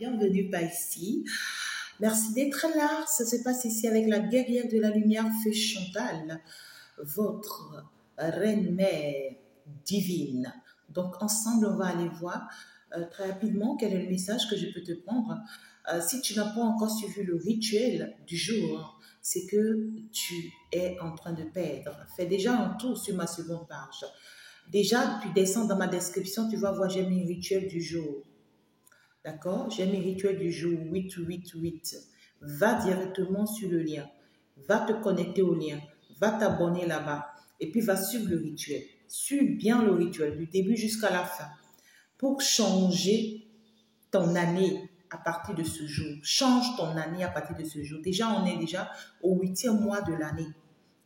Bienvenue par ici. Merci d'être là. Ça se passe ici avec la guerrière de la lumière, Fée Chantal, votre reine-mère divine. Donc, ensemble, on va aller voir très rapidement quel est le message que je peux te prendre. Si tu n'as pas encore suivi le rituel du jour, c'est que tu es en train de perdre. Fais déjà un tour sur ma seconde page. Déjà, tu descends dans ma description, tu vas voir, j'ai mis le rituel du jour. D'accord? J'ai mis rituel du jour 888. Va directement sur le lien. Va te connecter au lien. Va t'abonner là-bas. Et puis va suivre le rituel. Suis bien le rituel du début jusqu'à la fin. Pour changer ton année à partir de ce jour. Change ton année à partir de ce jour. Déjà, on est déjà au 8e mois de l'année.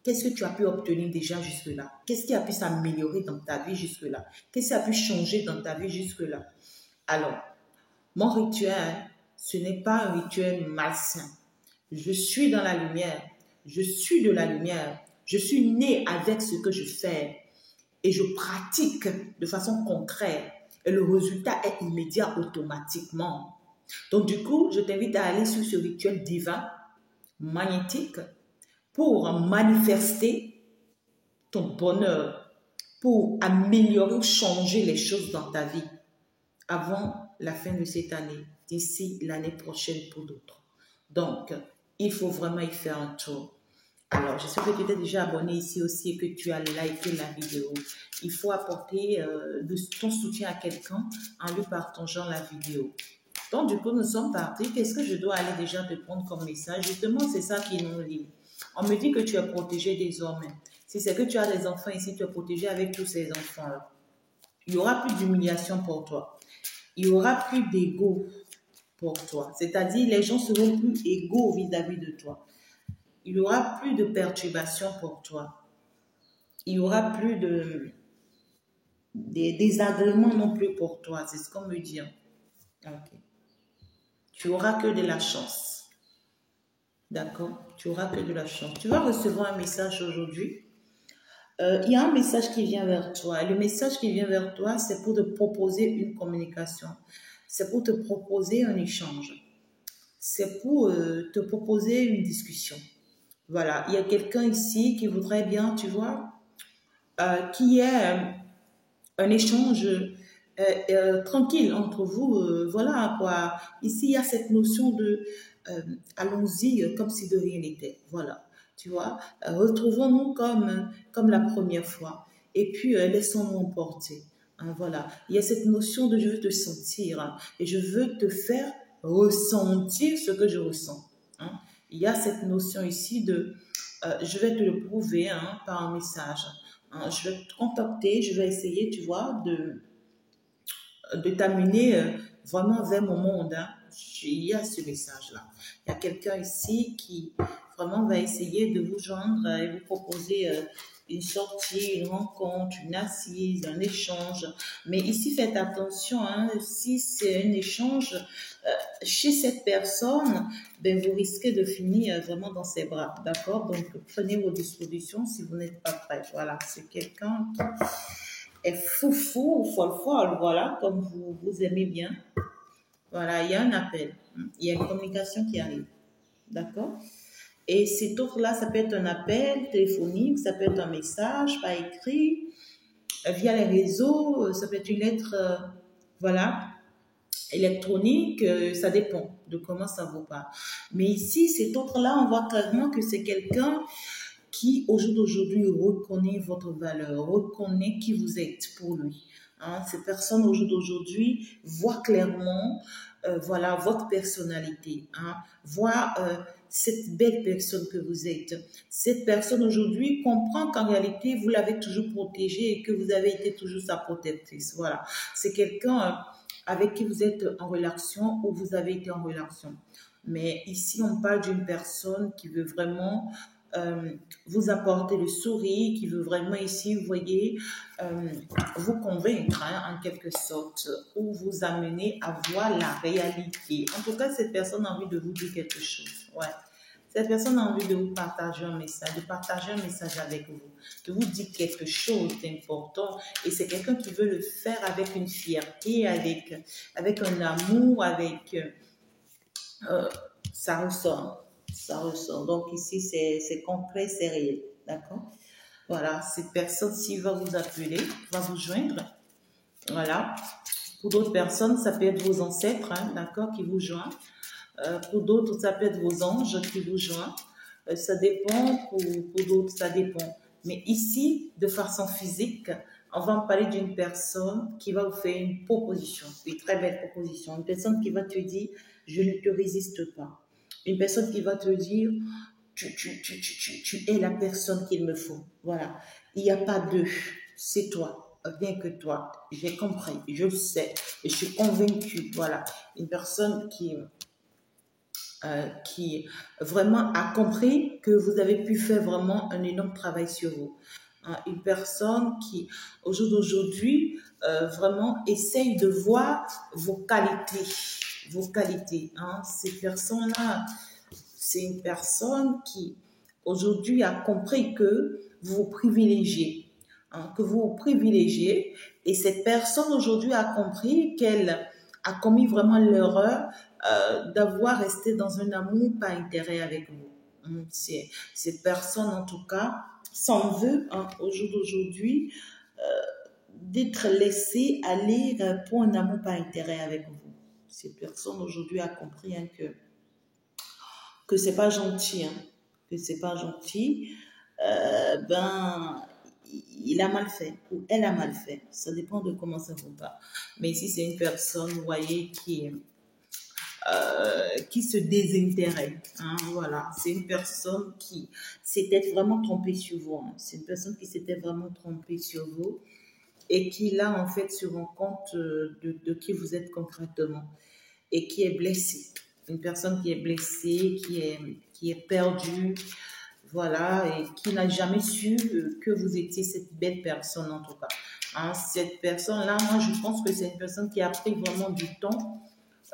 Qu'est-ce que tu as pu obtenir déjà jusque-là? Qu'est-ce qui a pu s'améliorer dans ta vie jusque-là? Qu'est-ce qui a pu changer dans ta vie jusque-là? Alors, mon rituel, ce n'est pas un rituel malsain. Je suis dans la lumière. Je suis de la lumière. Je suis né avec ce que je fais. Et je pratique de façon concrète. Et le résultat est immédiat automatiquement. Donc du coup, je t'invite à aller sur ce rituel divin, magnétique, pour manifester ton bonheur, pour améliorer ou changer les choses dans ta vie avant la fin de cette année, d'ici l'année prochaine pour d'autres. Donc, il faut vraiment y faire un tour. Alors, je sais que tu t'es déjà abonné ici aussi et que tu as liké la vidéo. Il faut apporter ton soutien à quelqu'un en lui partageant la vidéo. Donc, du coup, nous sommes partis. Qu'est-ce que je dois aller déjà te prendre comme message? Justement, c'est ça qui nous lie. On me dit que tu es protégé désormais. Si c'est que tu as des enfants ici, tu es protégé avec tous ces enfants-là. Il n'y aura plus d'humiliation pour toi. Il n'y aura plus d'ego pour toi. C'est-à-dire, les gens seront plus égaux vis-à-vis de toi. Il n'y aura plus de perturbations pour toi. Il n'y aura plus de désagréments non plus pour toi. C'est ce qu'on me dit. Okay. Tu n'auras que de la chance. D'accord? Tu n'auras que de la chance. Tu vas recevoir un message aujourd'hui. Il y a un message qui vient vers toi. Et le message qui vient vers toi, c'est pour te proposer une communication. C'est pour te proposer un échange. C'est pour te proposer une discussion. Voilà, il y a quelqu'un ici qui voudrait bien, tu vois, qui ait un échange tranquille entre vous. Voilà quoi. Ici, il y a cette notion de allons-y comme si de rien n'était. Voilà, tu vois. Retrouvons-nous comme la première fois. Et puis, laissons-nous emporter. Hein, voilà, il y a cette notion de je veux te sentir hein, et je veux te faire ressentir ce que je ressens. Hein. Il y a cette notion ici de je vais te le prouver hein, par un message. Hein. Je vais te contacter, je vais essayer, tu vois, de t'amener vraiment vers mon monde. Hein. Il y a ce message-là. Il y a quelqu'un ici qui vraiment va essayer de vous joindre et vous proposer une sortie, une rencontre, une assise, un échange. Mais ici, faites attention, hein, si c'est un échange chez cette personne, ben, vous risquez de finir vraiment dans ses bras. D'accord? Donc, prenez vos dispositions si vous n'êtes pas prêt. Voilà, c'est quelqu'un qui est foufou ou folle, voilà, comme vous aimez bien. Voilà, il y a un appel, il y a une communication qui arrive. D'accord? Et cet autre-là, ça peut être un appel téléphonique, ça peut être un message par écrit, via les réseaux, ça peut être une lettre, voilà, électronique, ça dépend de comment ça vous parle. Mais ici, cet autre-là, on voit clairement que c'est quelqu'un qui, au jour d'aujourd'hui, reconnaît votre valeur, reconnaît qui vous êtes pour lui. Hein, ces personnes, au jour d'aujourd'hui, voient clairement voilà, votre personnalité, hein, voient cette belle personne que vous êtes. Cette personne, aujourd'hui, comprend qu'en réalité, vous l'avez toujours protégée et que vous avez été toujours sa protectrice. Voilà, c'est quelqu'un avec qui vous êtes en relation ou vous avez été en relation. Mais ici, on parle d'une personne qui veut vraiment vous apporter le sourire, qui veut vraiment ici, vous voyez, vous convaincre hein, en quelque sorte, ou vous amener à voir la réalité. En tout cas, cette personne a envie de vous dire quelque chose. Ouais. Cette personne a envie de vous partager un message, de partager un message avec vous, de vous dire quelque chose d'important. Et c'est quelqu'un qui veut le faire avec une fierté, avec un amour, euh, ça ressort. Ça ressort. Donc ici, c'est concret, c'est réel. D'accord? Voilà, cette personne-ci va vous appeler, va vous joindre. Voilà. Pour d'autres personnes, ça peut être vos ancêtres, hein, d'accord, qui vous joignent. Pour d'autres, ça peut être vos anges qui vous joignent. Ça dépend, pour d'autres, ça dépend. Mais ici, de façon physique, on va en parler d'une personne qui va vous faire une proposition, une très belle proposition. Une personne qui va te dire, je ne te résiste pas. Une personne qui va te dire, tu es la personne qu'il me faut. Voilà. Il n'y a pas deux. C'est toi. Rien que toi. J'ai compris. Je le sais. Et je suis convaincue. Voilà. Une personne qui vraiment a compris que vous avez pu faire vraiment un énorme travail sur vous. Hein, une personne qui, au jour d'aujourd'hui, vraiment essaye de voir vos qualités. Vos qualités. Hein. Ces personnes-là, c'est une personne qui, aujourd'hui, a compris que vous vous privilégiez. Hein, que vous vous privilégiez. Et cette personne, aujourd'hui, a compris qu'elle a commis vraiment l'erreur d'avoir resté dans un amour par intérêt avec vous. Cette personne, en tout cas, s'en veut, hein, au jour d'aujourd'hui, d'être laissée aller pour un amour par intérêt avec vous. Cette personne, aujourd'hui, a compris, hein, que c'est pas gentil, hein, que c'est pas gentil, ben, il a mal fait ou elle a mal fait. Ça dépend de comment ça vous va. Mais si c'est une personne, vous voyez, qui se désintéresse, hein, voilà. C'est une personne qui s'était vraiment trompée sur vous. Hein. C'est une personne qui s'était vraiment trompée sur vous et qui, là, en fait, se rend compte de qui vous êtes concrètement et qui est blessée. Une personne qui est blessée, qui est perdue, voilà, et qui n'a jamais su que vous étiez cette belle personne, en tout cas. Hein, cette personne-là, moi, je pense que c'est une personne qui a pris vraiment du temps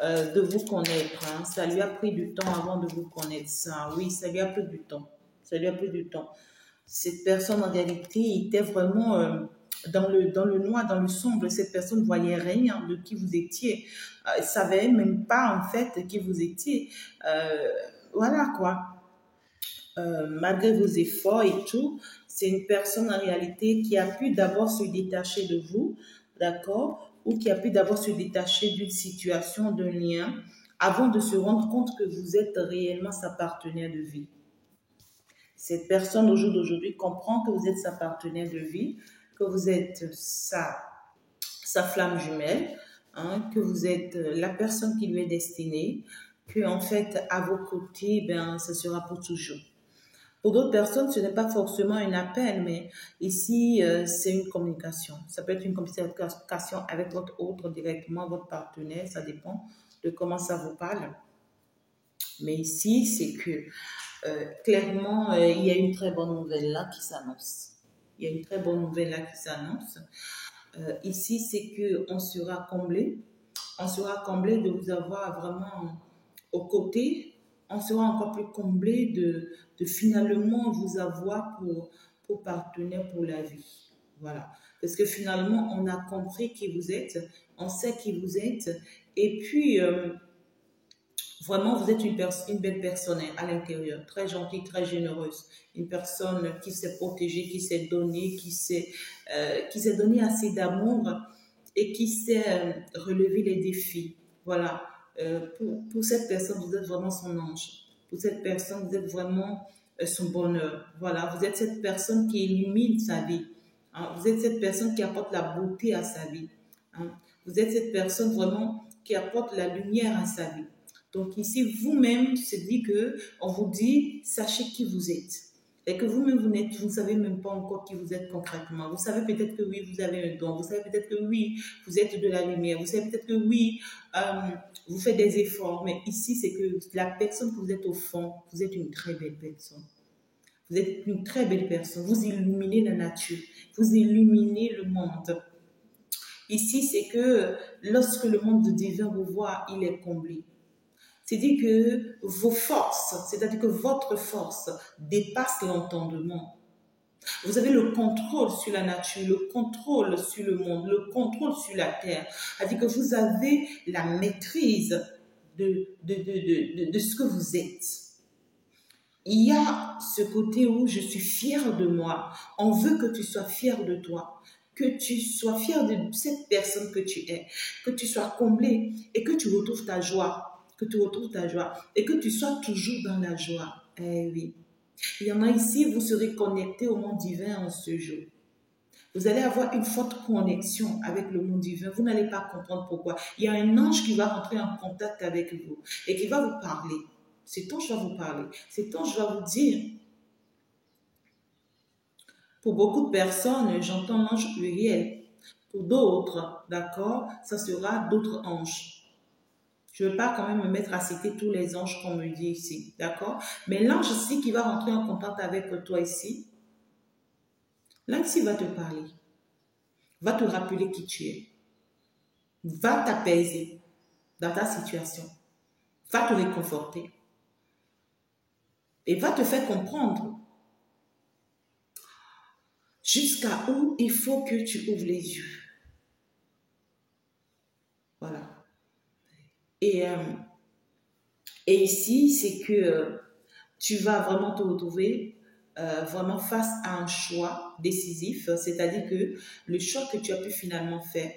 de vous connaître. Hein. Ça lui a pris du temps avant de vous connaître. Ça, oui, ça lui a pris du temps. Ça lui a pris du temps. Cette personne, en réalité, était vraiment dans le noir, dans le sombre. Cette personne ne voyait rien de qui vous étiez. Elle ne savait même pas, en fait, qui vous étiez. Voilà, quoi. Malgré vos efforts et tout, c'est une personne, en réalité, qui a pu d'abord se détacher de vous, d'accord, ou qui a pu d'abord se détacher d'une situation, d'un lien, avant de se rendre compte que vous êtes réellement sa partenaire de vie. Cette personne, au jour d'aujourd'hui, comprend que vous êtes sa partenaire de vie, que vous êtes sa flamme jumelle, hein, que vous êtes la personne qui lui est destinée, que, en fait, à vos côtés, ben, ce sera pour toujours. Pour d'autres personnes, ce n'est pas forcément un appel, mais ici, c'est une communication. Ça peut être une communication avec votre autre directement, votre partenaire, ça dépend de comment ça vous parle. Mais ici, c'est que clairement, il y a une très bonne nouvelle là qui s'annonce. Il y a une très bonne nouvelle là qui s'annonce. Ici, c'est qu'on sera comblé. On sera comblé de vous avoir vraiment aux côtés. On sera encore plus comblé de finalement vous avoir pour partenaire pour la vie. Voilà. Parce que finalement, on a compris qui vous êtes, on sait qui vous êtes. Et puis, vraiment, vous êtes une belle personne à l'intérieur, très gentille, très généreuse. Une personne qui s'est protégée, qui s'est donnée, qui s'est donné assez d'amour et qui sait relever les défis. Voilà. Pour cette personne, vous êtes vraiment son ange. Pour cette personne, vous êtes vraiment son bonheur. Voilà. Vous êtes cette personne qui illumine sa vie. Hein. Vous êtes cette personne qui apporte la beauté à sa vie. Hein. Vous êtes cette personne vraiment qui apporte la lumière à sa vie. Donc ici, vous-même, c'est dit que on vous dit, sachez qui vous êtes. Et que vous-même, vous ne savez même pas encore qui vous êtes concrètement. Vous savez peut-être que oui, vous avez un don. Vous savez peut-être que oui, vous êtes de la lumière. Vous savez peut-être que oui, vous faites des efforts. Mais ici, c'est que la personne que vous êtes au fond, vous êtes une très belle personne. Vous êtes une très belle personne. Vous illuminez la nature. Vous illuminez le monde. Ici, c'est que lorsque le monde divin vous voit, il est comblé. C'est-à-dire que vos forces, c'est-à-dire que votre force dépasse l'entendement. Vous avez le contrôle sur la nature, le contrôle sur le monde, le contrôle sur la terre. C'est-à-dire que vous avez la maîtrise de ce que vous êtes. Il y a ce côté où je suis fière de moi. On veut que tu sois fier de toi, que tu sois fier de cette personne que tu es, que tu sois comblé et que tu retrouves ta joie, et que tu sois toujours dans la joie. Eh oui. Il y en a ici, vous serez connectés au monde divin en ce jour. Vous allez avoir une forte connexion avec le monde divin. Vous n'allez pas comprendre pourquoi. Il y a un ange qui va rentrer en contact avec vous et qui va vous parler. Cet ange va vous parler. Cet ange va vous dire. Pour beaucoup de personnes, j'entends l'ange Uriel. Pour d'autres, d'accord, ça sera d'autres anges. Je ne veux pas quand même me mettre à citer tous les anges qu'on me dit ici, d'accord? Mais l'ange ici qui va rentrer en contact avec toi ici, l'ange ici va te parler, va te rappeler qui tu es, va t'apaiser dans ta situation, va te réconforter et va te faire comprendre jusqu'à où il faut que tu ouvres les yeux. Voilà. Et ici, c'est que tu vas vraiment te retrouver vraiment face à un choix décisif, c'est-à-dire que le choix que tu as pu finalement faire,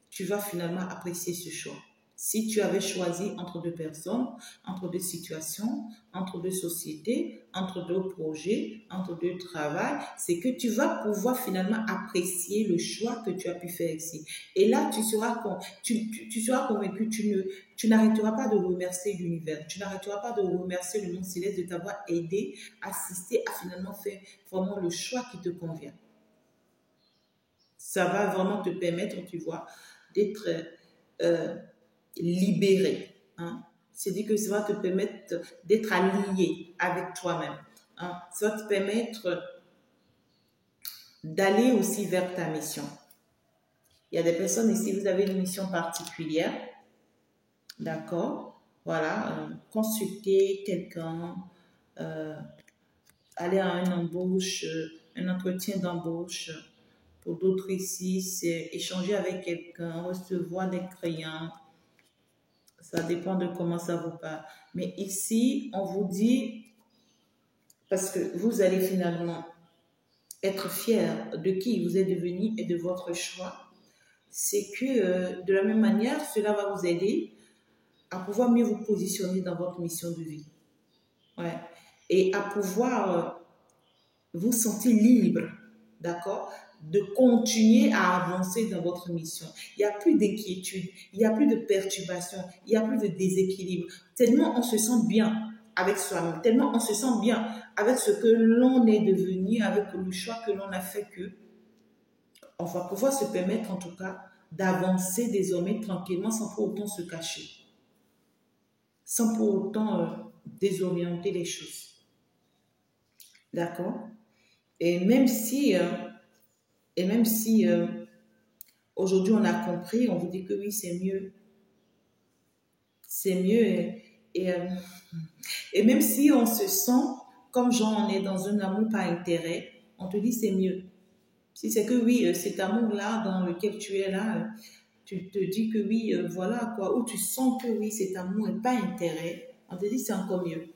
tu vas finalement apprécier ce choix. Si tu avais choisi entre deux personnes, entre deux situations, entre deux sociétés, entre deux projets, entre deux travails, c'est que tu vas pouvoir finalement apprécier le choix que tu as pu faire ici. Et là, tu seras convaincu, tu n'arrêteras pas de remercier l'univers, tu n'arrêteras pas de remercier le monde céleste de t'avoir aidé, assisté à finalement faire vraiment le choix qui te convient. Ça va vraiment te permettre, tu vois, d'être libéré. Hein. C'est-à-dire que ça va te permettre d'être aligné avec toi-même. Hein. Ça va te permettre d'aller aussi vers ta mission. Il y a des personnes ici, vous avez une mission particulière. D'accord? Voilà. Consulter quelqu'un, aller à une embauche, un entretien d'embauche. Pour d'autres ici, c'est échanger avec quelqu'un, recevoir des clients. Ça dépend de comment ça vous parle. Mais ici, on vous dit, parce que vous allez finalement être fier de qui vous êtes devenu et de votre choix, c'est que de la même manière, cela va vous aider à pouvoir mieux vous positionner dans votre mission de vie. Ouais. Et à pouvoir vous sentir libre, d'accord, de continuer à avancer dans votre mission. Il n'y a plus d'inquiétude, il n'y a plus de perturbation, il n'y a plus de déséquilibre. Tellement on se sent bien avec soi-même, tellement on se sent bien avec ce que l'on est devenu, avec le choix que l'on a fait, que on va pouvoir se permettre en tout cas d'avancer désormais tranquillement sans pour autant se cacher, sans pour autant désorienter les choses. D'accord? Et même si aujourd'hui on a compris, on vous dit que oui, c'est mieux. C'est mieux. Et même si on se sent comme genre on est dans un amour par intérêt, on te dit c'est mieux. Si c'est que oui, cet amour-là dans lequel tu es là, tu te dis que oui, voilà quoi, ou tu sens que oui, cet amour n'est pas intérêt, on te dit c'est encore mieux.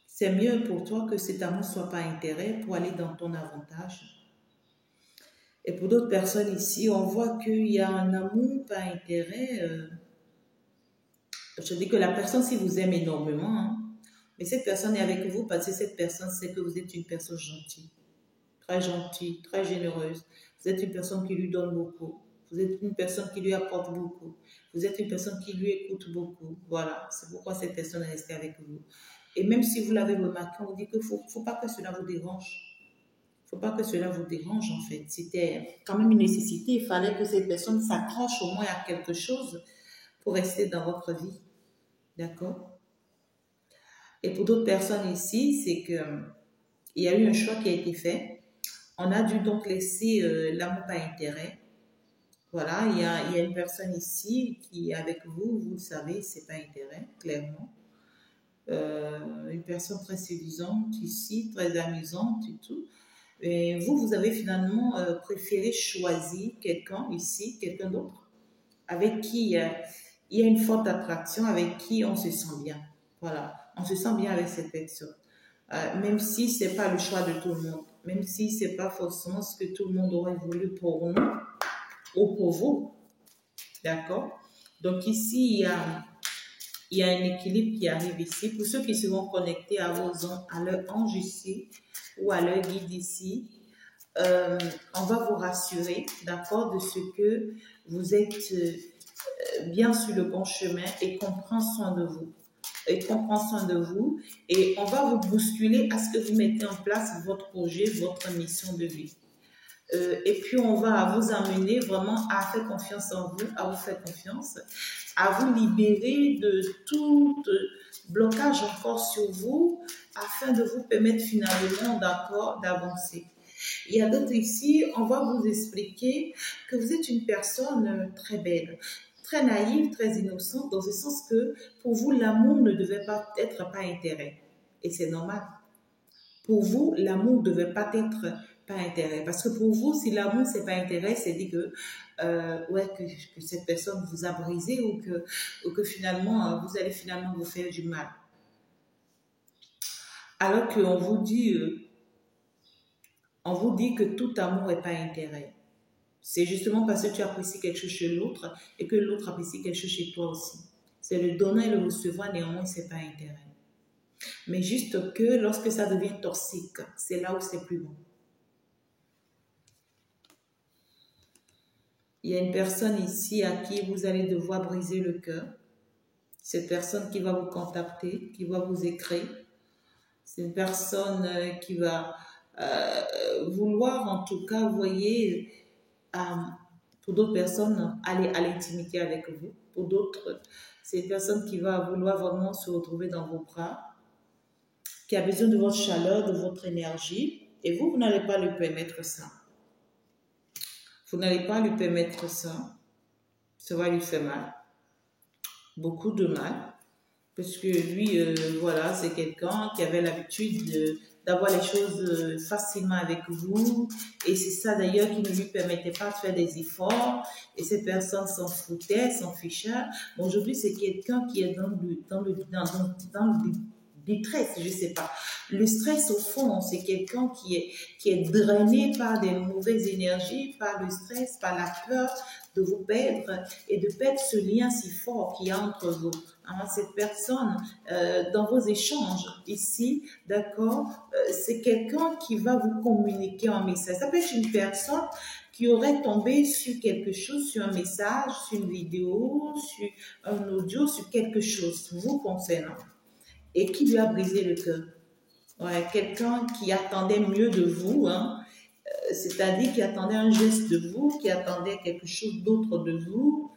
C'est mieux pour toi que cet amour ne soit pas intérêt pour aller dans ton avantage. Et pour d'autres personnes ici, on voit qu'il y a un amour par intérêt. Je dis que la personne, si vous aime énormément, hein, mais cette personne est avec vous parce que cette personne sait que vous êtes une personne gentille, très généreuse. Vous êtes une personne qui lui donne beaucoup. Vous êtes une personne qui lui apporte beaucoup. Vous êtes une personne qui lui écoute beaucoup. Voilà, c'est pourquoi cette personne est restée avec vous. Et même si vous l'avez remarqué, on vous dit qu'il ne faut pas que cela vous dérange. Il ne faut pas que cela vous dérange, en fait. C'était quand même une nécessité. Il fallait que cette personne s'accroche au moins à quelque chose pour rester dans votre vie. D'accord? Et pour d'autres personnes ici, c'est qu'il y a eu un choix qui a été fait. On a dû donc laisser l'amour par intérêt. Voilà, il y a une personne ici qui est avec vous, vous le savez, c'est pas intérêt, clairement. Une personne très séduisante ici, très amusante et tout. Et vous, vous avez finalement préféré choisir quelqu'un ici, quelqu'un d'autre, avec qui il y a une forte attraction, avec qui on se sent bien. Voilà, on se sent bien avec cette personne. Même si ce n'est pas le choix de tout le monde, même si ce n'est pas forcément ce que tout le monde aurait voulu pour nous ou pour vous. D'accord? Donc ici, il y a un équilibre qui arrive ici. Pour ceux qui seront connectés à à leur ange ici ou à leur guide ici, on va vous rassurer, d'accord, de ce que vous êtes bien sur le bon chemin et qu'on prend soin de vous. Et qu'on prend soin de vous et on va vous bousculer à ce que vous mettez en place votre projet, votre mission de vie. Et puis, on va vous amener vraiment à faire confiance en vous, à vous faire confiance, à vous libérer de tout blocage encore sur vous afin de vous permettre finalement d'accord d'avancer. Il y a d'autres ici, on va vous expliquer que vous êtes une personne très belle, très naïve, très innocente, dans le sens que pour vous, l'amour ne devait pas être pas intérêt. Et c'est normal. Pour vous, l'amour ne devait pas être pas intérêt. Parce que pour vous, si l'amour, c'est pas intérêt, c'est dit que, ouais, que cette personne vous a brisé ou que finalement, vous allez finalement vous faire du mal. Alors qu'on vous dit que tout amour n'est pas intérêt. C'est justement parce que tu apprécies quelque chose chez l'autre et que l'autre apprécie quelque chose chez toi aussi. C'est le donnant et le recevoir, néanmoins, c'est pas intérêt. Mais juste que lorsque ça devient toxique, c'est là où c'est plus bon. Il y a une personne ici à qui vous allez devoir briser le cœur. Cette personne qui va vous contacter, qui va vous écrire. C'est une personne qui va vouloir, en tout cas, vous voyez, pour d'autres personnes, aller à l'intimité avec vous. Pour d'autres, c'est une personne qui va vouloir vraiment se retrouver dans vos bras, qui a besoin de votre chaleur, de votre énergie. Et vous n'allez pas lui permettre ça. Vous n'allez pas lui permettre ça. Ça va lui faire mal. Beaucoup de mal. Parce que lui, voilà, c'est quelqu'un qui avait l'habitude d'avoir les choses facilement avec vous. Et c'est ça d'ailleurs qui ne lui permettait pas de faire des efforts. Et ces personnes s'en foutaient, s'en fichaient. Bon, aujourd'hui, c'est quelqu'un qui est dans le détresse, je sais pas. Le stress, au fond, c'est quelqu'un qui est drainé par des mauvaises énergies, par le stress, par la peur de vous perdre et de perdre ce lien si fort qu'il y a entre vous. Hein, cette personne, dans vos échanges ici, d'accord, c'est quelqu'un qui va vous communiquer un message. Ça peut être une personne qui aurait tombé sur quelque chose, sur un message, sur une vidéo, sur un audio, sur quelque chose vous concernant et qui lui a brisé le cœur. Ouais, quelqu'un qui attendait mieux de vous, hein, c'est-à-dire qui attendait un geste de vous, qui attendait quelque chose d'autre de vous.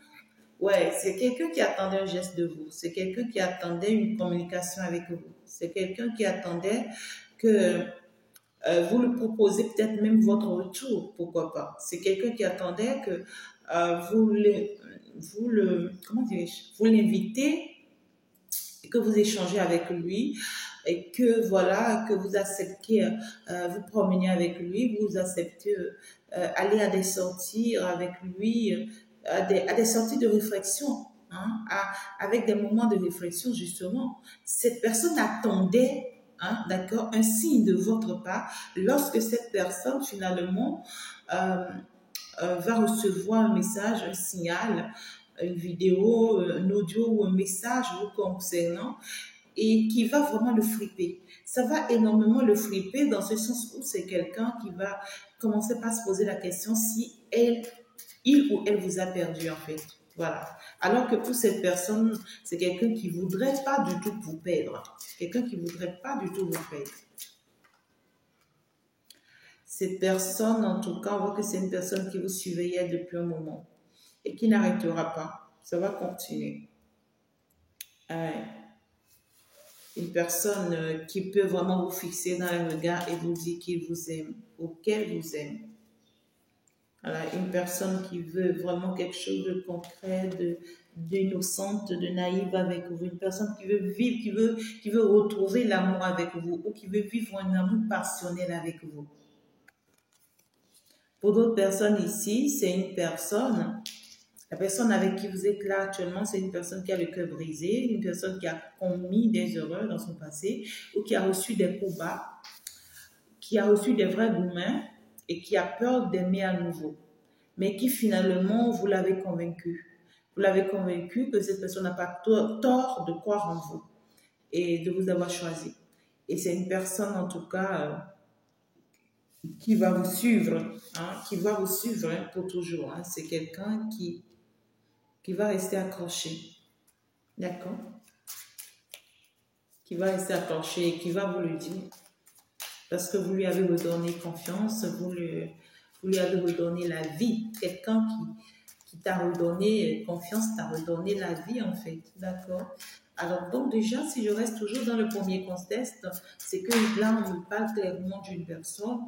Ouais, c'est quelqu'un qui attendait un geste de vous, c'est quelqu'un qui attendait une communication avec vous, c'est quelqu'un qui attendait que vous lui proposez peut-être même votre retour, pourquoi pas. C'est quelqu'un qui attendait que vous l'invitez et que vous échangez avec lui et que voilà, que vous acceptiez vous promener avec lui, vous acceptez aller à des sorties avec lui, à des sorties de réflexion, hein, avec des moments de réflexion justement. Cette personne attendait, hein, d'accord, un signe de votre part lorsque cette personne finalement va recevoir un message, un signal, une vidéo, un audio ou un message vous concernant et qui va vraiment le flipper. Ça va énormément le flipper dans ce sens où c'est quelqu'un qui va commencer par se poser la question si il ou elle vous a perdu en fait. Voilà. Alors que pour cette personne, c'est quelqu'un qui ne voudrait pas du tout vous perdre. Quelqu'un qui ne voudrait pas du tout vous perdre. Cette personne, en tout cas, on voit que c'est une personne qui vous surveillait depuis un moment et qui n'arrêtera pas. Ça va continuer. Une personne qui peut vraiment vous fixer dans le regard et vous dire qu'il vous aime, ou qu'elle vous aime. Voilà, une personne qui veut vraiment quelque chose de concret, d'innocente, de naïve avec vous. Une personne qui veut vivre, qui veut retrouver l'amour avec vous ou qui veut vivre un amour passionnel avec vous. Pour d'autres personnes ici, c'est une personne, la personne avec qui vous êtes là actuellement, c'est une personne qui a le cœur brisé, une personne qui a commis des erreurs dans son passé ou qui a reçu des coups bas, qui a reçu des vrais goûts mains et qui a peur d'aimer à nouveau. Mais qui finalement, vous l'avez convaincu. Vous l'avez convaincu que cette personne n'a pas tort de croire en vous et de vous avoir choisi. Et c'est une personne, en tout cas, qui va vous suivre, hein, qui va vous suivre hein, pour toujours. Hein. C'est quelqu'un qui va rester accroché. D'accord? Qui va rester accroché et qui va vous le dire. Parce que vous lui avez redonné confiance, vous lui avez redonné la vie. Quelqu'un qui t'a redonné confiance, t'a redonné la vie en fait. D'accord? Alors donc déjà, si je reste toujours dans le premier contexte, c'est que là, on me parle clairement d'une personne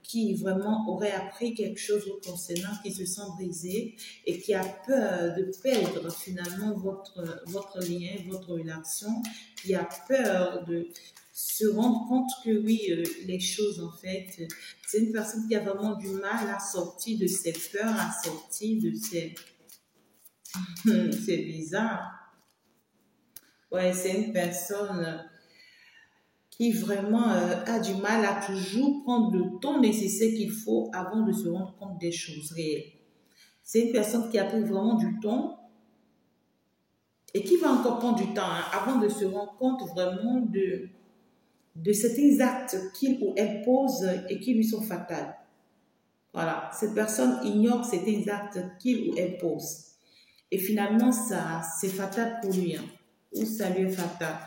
qui vraiment aurait appris quelque chose vous concernant, qui se sent brisée et qui a peur de perdre finalement votre lien, votre relation, qui a peur de se rendre compte que oui, les choses en fait, c'est une personne qui a vraiment du mal à sortir de ses peurs, à sortir de ses... c'est bizarre. Ouais, c'est une personne qui vraiment a du mal à toujours prendre le temps nécessaire qu'il faut avant de se rendre compte des choses réelles. C'est une personne qui a pris vraiment du temps et qui va encore prendre du temps hein, avant de se rendre compte vraiment de certains actes qu'il ou elle pose et qui lui sont fatals. Voilà, cette personne ignore certains actes qu'il ou elle pose. Et finalement, ça, c'est fatal pour lui, hein, ou ça lui est fatal.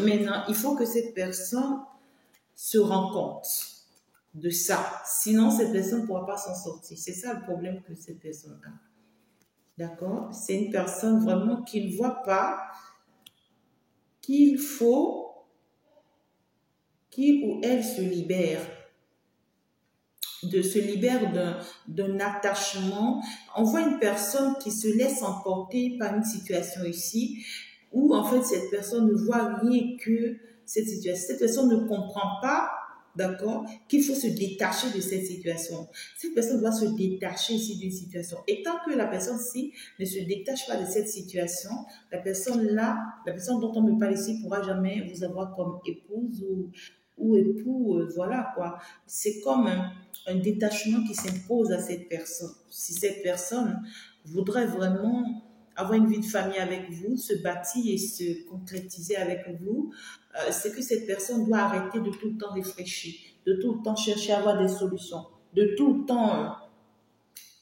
Maintenant, il faut que cette personne se rend compte de ça. Sinon, cette personne ne pourra pas s'en sortir. C'est ça le problème que cette personne a. D'accord? C'est une personne vraiment qui ne voit pas qu'il faut qu'il ou elle se libère. Se libère d'un attachement. On voit une personne qui se laisse emporter par une situation ici où en fait cette personne ne voit rien que cette situation. Cette personne ne comprend pas, d'accord, qu'il faut se détacher de cette situation. Cette personne doit se détacher ici d'une situation. Et tant que la personne ci ne se détache pas de cette situation, la personne là, la personne dont on me parle ici pourra jamais vous avoir comme épouse ou époux, voilà quoi. C'est comme un détachement qui s'impose à cette personne. Si cette personne voudrait vraiment avoir une vie de famille avec vous, se bâtir et se concrétiser avec vous, c'est que cette personne doit arrêter de tout le temps réfléchir, de tout le temps chercher à avoir des solutions, de tout le temps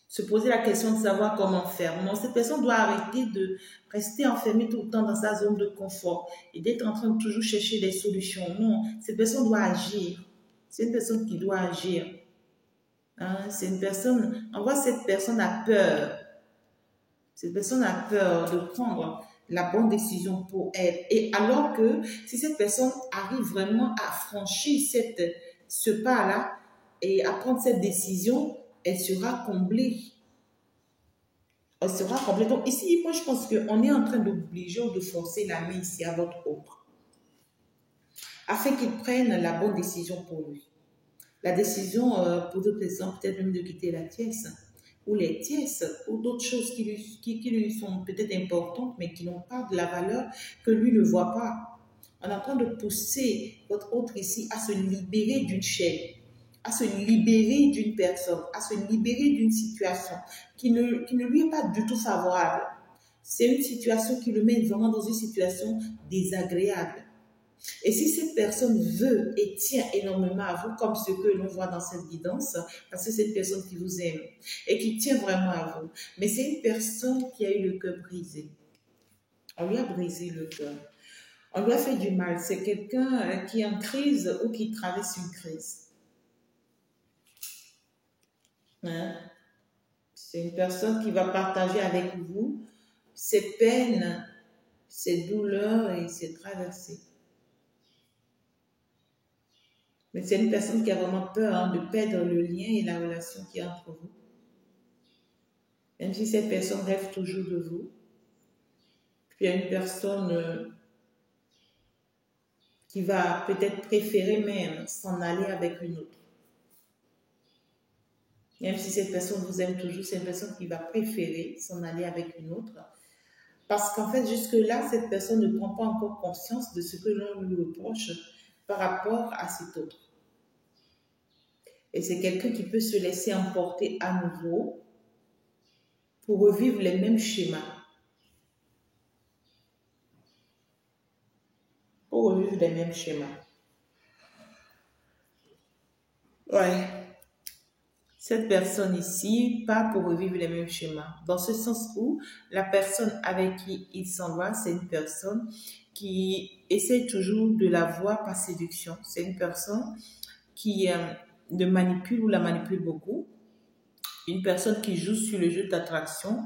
se poser la question de savoir comment faire. Non, cette personne doit arrêter de rester enfermée tout le temps dans sa zone de confort et d'être en train de toujours chercher des solutions. Non, cette personne doit agir. C'est une personne qui doit agir. Hein, c'est une personne, on voit cette personne a peur. Cette personne a peur de prendre la bonne décision pour elle. Et alors que si cette personne arrive vraiment à franchir ce pas-là et à prendre cette décision, elle sera comblée. Elle sera comblée. Donc ici, moi je pense qu'on est en train d'obliger ou de forcer la main ici à votre autre afin qu'il prenne la bonne décision pour lui. La décision pour d'autres personnes, peut-être même de quitter la pièce ou les tièces ou d'autres choses qui lui sont peut-être importantes mais qui n'ont pas de la valeur que lui ne voit pas. On est en train de pousser votre autre ici à se libérer d'une chaîne, à se libérer d'une personne, à se libérer d'une situation qui ne lui est pas du tout favorable. C'est une situation qui le met vraiment dans une situation désagréable. Et si cette personne veut et tient énormément à vous, comme ce que l'on voit dans cette guidance, parce que c'est une personne qui vous aime et qui tient vraiment à vous, mais c'est une personne qui a eu le cœur brisé. On lui a brisé le cœur. On lui a fait du mal. C'est quelqu'un qui est en crise ou qui traverse une crise. Hein? C'est une personne qui va partager avec vous ses peines, ses douleurs et ses traversées. Mais c'est une personne qui a vraiment peur hein, de perdre le lien et la relation qui est entre vous. Même si cette personne rêve toujours de vous, puis il y a une personne qui va peut-être préférer même s'en aller avec une autre. Même si cette personne vous aime toujours, c'est une personne qui va préférer s'en aller avec une autre. Parce qu'en fait, jusque-là, cette personne ne prend pas encore conscience de ce que l'on lui reproche par rapport à cet autre. Et c'est quelqu'un qui peut se laisser emporter à nouveau pour revivre les mêmes schémas. Pour revivre les mêmes schémas. Ouais. Cette personne ici, pas pour revivre les mêmes schémas. Dans ce sens où la personne avec qui il s'en va, c'est une personne qui essaie toujours de la voir par séduction. C'est une personne qui le manipule ou la manipule beaucoup. Une personne qui joue sur le jeu d'attraction,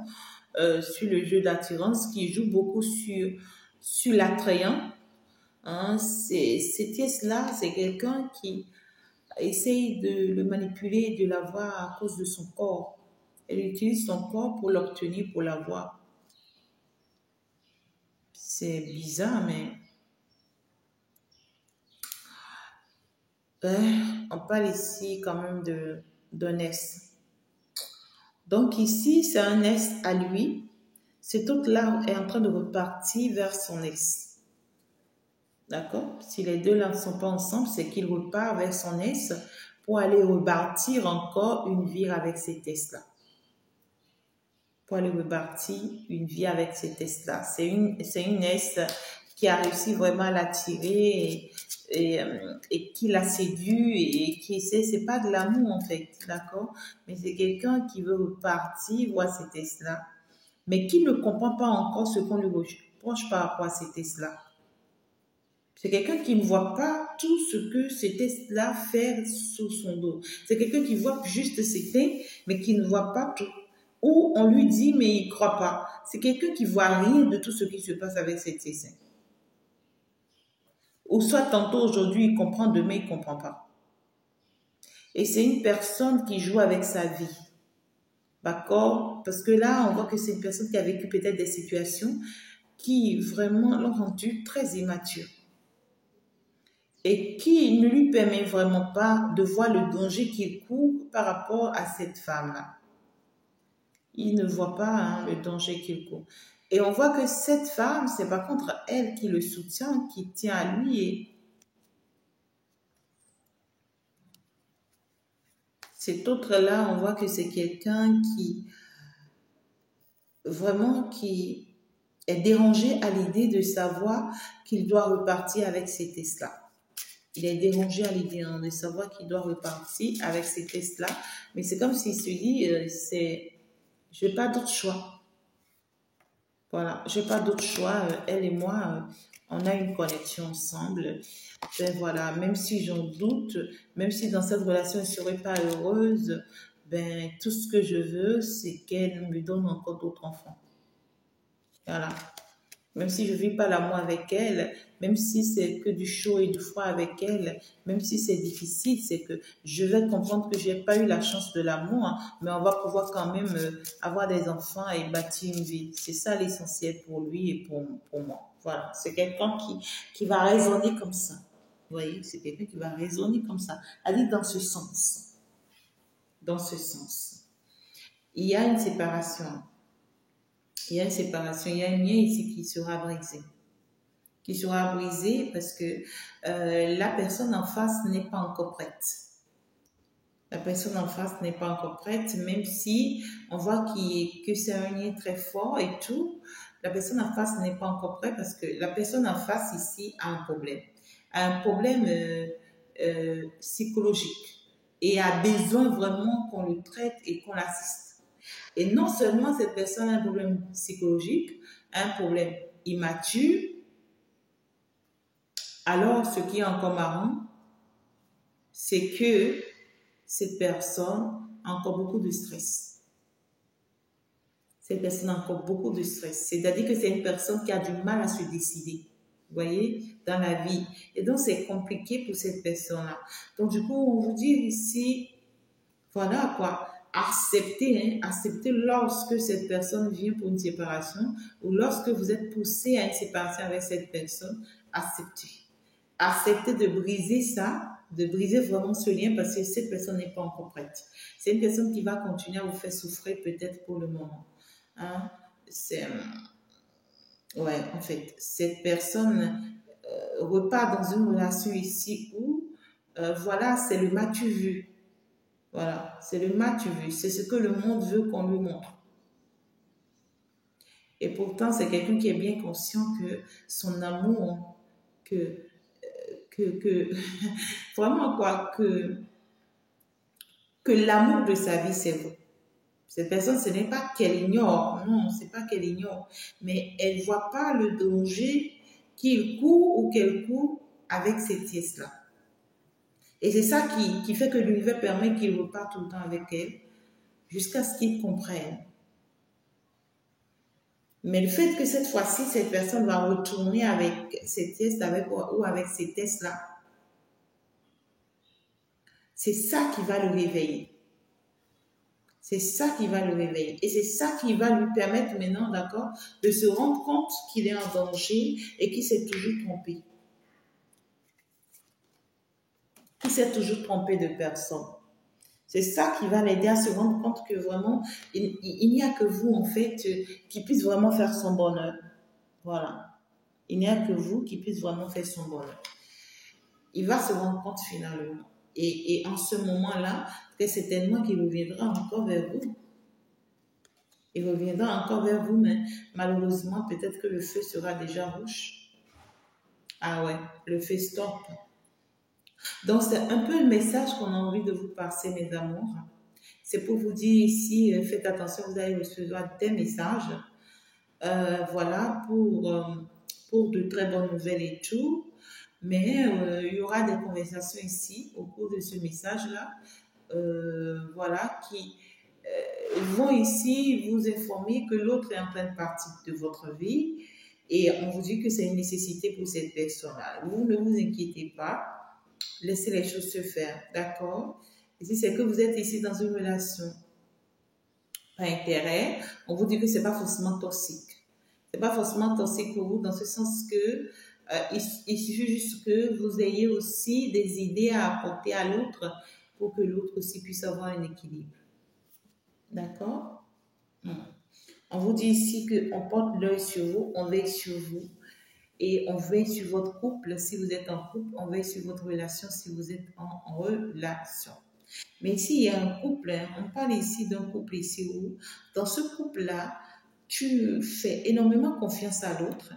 sur le jeu d'attirance, qui joue beaucoup sur l'attrayant. Hein, là, c'est quelqu'un qui essaye de le manipuler et de l'avoir à cause de son corps. Elle utilise son corps pour l'obtenir, pour l'avoir. C'est bizarre, mais on parle ici quand même d'un ex. Donc ici, c'est un ex à lui. Cet autre-là est en train de repartir vers son ex. D'accord? Si les deux là ne sont pas ensemble, c'est qu'il repart vers son ex pour aller rebâtir encore une vie avec cet ex-là. Pour aller rebâtir une vie avec cet ex-là. C'est une ex qui a réussi vraiment à l'attirer et qui l'a séduit et qui essaie, c'est pas de l'amour en fait, d'accord? Mais c'est quelqu'un qui veut repartir voir cet ex-là, mais qui ne comprend pas encore ce qu'on lui reproche par rapport à cet ex-là. C'est quelqu'un qui ne voit pas tout ce que cet ex-là fait sous son dos. C'est quelqu'un qui voit juste ses faits, mais qui ne voit pas tout. Ou on lui dit, mais il ne croit pas. C'est quelqu'un qui ne voit rien de tout ce qui se passe avec cet ex. Ou soit tantôt aujourd'hui, il comprend, demain, il ne comprend pas. Et c'est une personne qui joue avec sa vie. D'accord? Parce que là, on voit que c'est une personne qui a vécu peut-être des situations qui vraiment l'ont rendu très immature. Et qui ne lui permet vraiment pas de voir le danger qu'il court par rapport à cette femme-là. Il ne voit pas le danger qu'il court. Et on voit que cette femme, c'est par contre elle qui le soutient, qui tient à lui. Et cet autre-là, on voit que c'est quelqu'un qui est dérangé à l'idée de savoir qu'il doit repartir avec cet ex-là. Il est dérangé à l'idée de savoir qu'il doit repartir avec cet ex-là. Mais c'est comme s'il se dit, je n'ai pas d'autre choix. Voilà, je n'ai pas d'autre choix. Elle et moi, on a une connexion ensemble. Ben voilà, même si j'en doute, même si dans cette relation, elle ne serait pas heureuse, ben, tout ce que je veux, c'est qu'elle me donne encore d'autres enfants. Voilà. Même si je ne vis pas l'amour avec elle, même si c'est que du chaud et du froid avec elle, même si c'est difficile, c'est que je vais comprendre que je n'ai pas eu la chance de l'amour, hein, mais on va pouvoir quand même avoir des enfants et bâtir une vie. C'est ça l'essentiel pour lui et pour moi. Voilà, c'est quelqu'un qui va raisonner comme ça. Vous voyez, c'est quelqu'un qui va raisonner comme ça. Aller dans ce sens. Dans ce sens. Il y a une séparation. Il y a une séparation, il y a un lien ici qui sera brisé. Qui sera brisé parce que la personne en face n'est pas encore prête. La personne en face n'est pas encore prête, même si on voit que c'est un lien très fort et tout. La personne en face n'est pas encore prête parce que la personne en face ici a un problème. A un problème psychologique et a besoin vraiment qu'on le traite et qu'on l'assiste. Et non seulement cette personne a un problème psychologique, un problème immature, alors ce qui est encore marrant, c'est que cette personne a encore beaucoup de stress. Cette personne a encore beaucoup de stress. C'est-à-dire que c'est une personne qui a du mal à se décider, vous voyez, dans la vie. Et donc, c'est compliqué pour cette personne-là. Donc, du coup, on vous dit ici, voilà quoi. accepter, hein, accepter lorsque cette personne vient pour une séparation ou lorsque vous êtes poussé à une séparation avec cette personne, accepter. Accepter de briser ça, de briser vraiment ce lien parce que cette personne n'est pas encore prête. C'est une personne qui va continuer à vous faire souffrir peut-être pour le moment. Hein? C'est, ouais, en fait, cette personne repart dans une relation ici où, voilà, c'est le m'as-tu vu. Voilà, c'est le m'as-tu vu. C'est ce que le monde veut qu'on lui montre. Et pourtant, c'est quelqu'un qui est bien conscient que son amour, que vraiment quoi, que l'amour de sa vie, c'est vous. Cette personne, ce n'est pas qu'elle ignore, non, c'est pas qu'elle ignore, mais elle ne voit pas le danger qu'il court ou qu'elle court avec cette pièce-là. Et c'est ça qui fait que l'univers permet qu'il repart tout le temps avec elle, jusqu'à ce qu'il comprenne. Mais le fait que cette fois-ci, cette personne va retourner avec cette pièce ou avec ces tests-là, c'est ça qui va le réveiller. C'est ça qui va le réveiller. Et c'est ça qui va lui permettre maintenant, d'accord, de se rendre compte qu'il est en danger et qu'il s'est toujours trompé. Qu'il s'est toujours trompé de personne. C'est ça qui va l'aider à se rendre compte que vraiment, il n'y a que vous, en fait, qui puisse vraiment faire son bonheur. Voilà. Il n'y a que vous qui puisse vraiment faire son bonheur. Il va se rendre compte finalement. Et en ce moment-là, c'est certainement qu'il reviendra encore vers vous. Il reviendra encore vers vous, mais malheureusement, peut-être que le feu sera déjà rouge. Ah ouais, le feu stop. Donc, c'est un peu le message qu'on a envie de vous passer, mes amours. C'est pour vous dire ici, faites attention, vous allez recevoir des messages. Voilà, pour de très bonnes nouvelles et tout. Mais il y aura des conversations ici, au cours de ce message-là, voilà, qui vont ici vous informer que l'autre est en pleine partie de votre vie et on vous dit que c'est une nécessité pour cette personne-là. Vous ne vous inquiétez pas, laissez les choses se faire, d'accord? Et si c'est que vous êtes ici dans une relation par intérêt, on vous dit que c'est pas forcément toxique. C'est pas forcément toxique pour vous dans ce sens que il suffit juste que vous ayez aussi des idées à apporter à l'autre pour que l'autre aussi puisse avoir un équilibre. D'accord? On vous dit ici qu'on porte l'œil sur vous, on veille sur vous et on veille sur votre couple si vous êtes en couple, on veille sur votre relation si vous êtes en relation. Mais s'il y a un couple, hein, on parle ici d'un couple ici où dans ce couple-là, tu fais énormément confiance à l'autre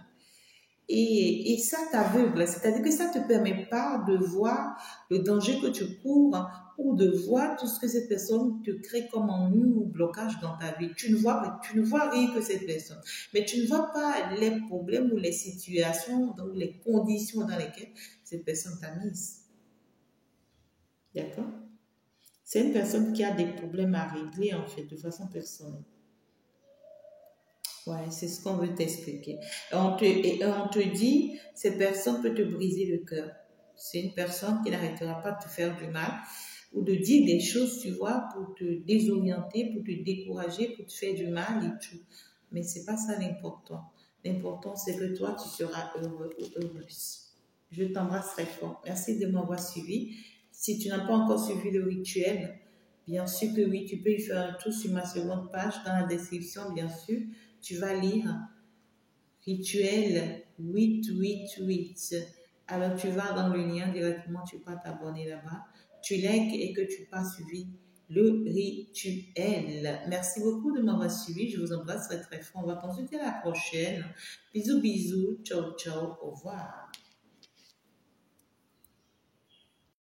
et ça t'aveugle, c'est-à-dire que ça ne te permet pas de voir le danger que tu cours ou de voir tout ce que cette personne te crée comme ennui ou blocage dans ta vie. Tu ne vois rien que cette personne, mais tu ne vois pas les problèmes ou les situations, donc les conditions dans lesquelles cette personne t'a mise. D'accord? C'est une personne qui a des problèmes à régler en fait de façon personnelle. Ouais, c'est ce qu'on veut t'expliquer. Et on te dit, cette personne peut te briser le cœur. C'est une personne qui n'arrêtera pas de te faire du mal ou de dire des choses, tu vois, pour te désorienter, pour te décourager, pour te faire du mal et tout. Mais c'est pas ça l'important. L'important, c'est que toi, tu seras heureux ou heureuse. Je t'embrasse très fort. Merci de m'avoir suivi. Si tu n'as pas encore suivi le rituel, bien sûr que oui, tu peux y faire un tour sur ma seconde page dans la description, bien sûr. Tu vas lire rituel 888. Alors, tu vas dans le lien directement, tu peux t'abonner là-bas. Tu likes et que tu passes suivi le rituel. Merci beaucoup de m'avoir suivi. Je vous embrasse très très fort. On va consulter la prochaine. Bisous, bisous. Ciao, ciao. Au revoir.